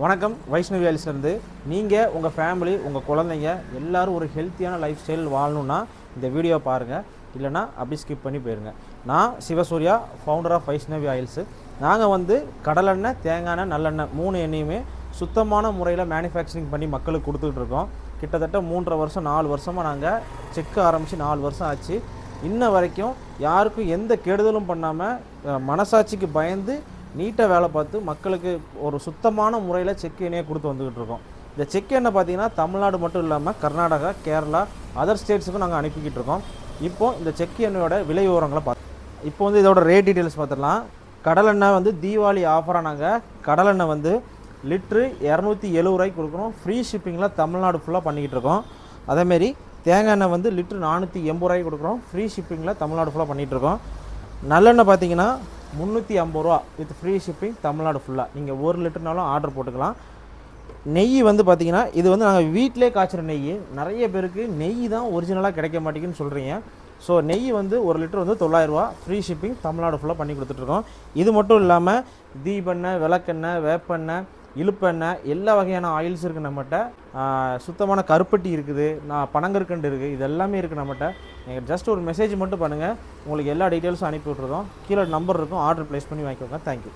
வணக்கம். வைஷ்ணவி ஆயில்ஸ்லேருந்து. நீங்கள் உங்கள் ஃபேமிலி உங்கள் குழந்தைங்க எல்லோரும் ஒரு ஹெல்த்தியான லைஃப் ஸ்டைல் வாழணுன்னா இந்த வீடியோ பாருங்கள். இல்லைனா அப்படி ஸ்கிப் பண்ணி போயிருங்க. நான் Sivasurya, founder of Vaishnavi oils. நாங்கள் கடலெண்ணெய், தேங்காய் எண்ணெய், நல்லெண்ணெய் 3 எண்ணெயுமே சுத்தமான முறையில் மேனுஃபேக்சரிங் பண்ணி மக்களுக்கு கொடுத்துட்ருக்கோம். கிட்டத்தட்ட 3.5 வருஷம் 4 வருஷமாக நாங்கள் செக் ஆரம்பித்து 4 வருஷம் ஆச்சு. இன்ன வரைக்கும் யாருக்கும் எந்த கெடுதலும் பண்ணாமல் மனசாட்சிக்கு பயந்து நீட்டாக வேலை பார்த்து மக்களுக்கு ஒரு சுத்தமான முறையில் செக் எண்ணெயை கொடுத்து வந்துக்கிட்டு இருக்கோம். இந்த செக் எண்ணெய் பார்த்திங்கன்னா தமிழ்நாடு மட்டும் இல்லாமல் கர்நாடகா, கேரளா, அதர் ஸ்டேட்ஸுக்கும் நாங்கள் அனுப்பிக்கிட்டு இருக்கோம். இப்போது இந்த செக் எண்ணெயோட விலை விவரங்களை இப்போ இதோட ரேட் டீட்டெயில்ஸ் பார்த்துடலாம். கடலெண்ணெய் தீபாவளி ஆஃபராக நாங்கள் கடலெண்ணெய் லிட்ரு 270 ரூபாய்க்கு கொடுக்குறோம். ஃப்ரீ ஷிப்பிங்கில் தமிழ்நாடு ஃபுல்லாக பண்ணிக்கிட்டு இருக்கோம். அதேமாரி தேங்காய் எண்ணெய் லிட்ரு 480 ரூபாய்க்கு கொடுக்குறோம். ஃப்ரீ ஷிப்பிங்கில் தமிழ்நாடு ஃபுல்லாக பண்ணிகிட்ருக்கோம். நல்லெண்ணெய் பார்த்திங்கன்னா 350 ரூபா வித் ஃப்ரீ ஷிப்பிங் தமிழ்நாடு ஃபுல்லாக. நீங்கள் 1 லிட்டர்னாலும் ஆர்டர் போட்டுக்கலாம். நெய் பார்த்திங்கன்னா இது நாங்கள் வீட்டிலே காய்ச்சிற நெய். நிறைய பேருக்கு நெய் தான் ஒரிஜினலாக கிடைக்க மாட்டேங்குன்னு சொல்கிறீங்க. ஸோ நெய் 1 லிட்டர் 900 ரூபா. ஃப்ரீ ஷிப்பிங் தமிழ்நாடு ஃபுல்லாக பண்ணி கொடுத்துட்ருக்கோம். இது மட்டும் இல்லாமல் தீபெண்ணெய், விளக்கெண்ணெய், வேப்பெண்ணெய், இழுப்பெண்ணெய் எல்லா வகையான ஆயில்ஸ் இருக்குது நம்மகிட்ட. சுத்தமான கருப்பட்டி இருக்குது, பனங்கற்கண்டு இருக்குது, இது எல்லாமே இருக்குது நம்மகிட்ட. நீங்கள் ஜஸ்ட் ஒரு மெசேஜ் மட்டும் பண்ணுங்கள், உங்களுக்கு எல்லா டீட்டெயில்ஸும் அனுப்பி விட்ருக்கோம். கீழே நம்பர் இருக்கும், ஆர்டர் ப்ளேஸ் பண்ணி வாங்கிக்கோங்க. தேங்க்யூ.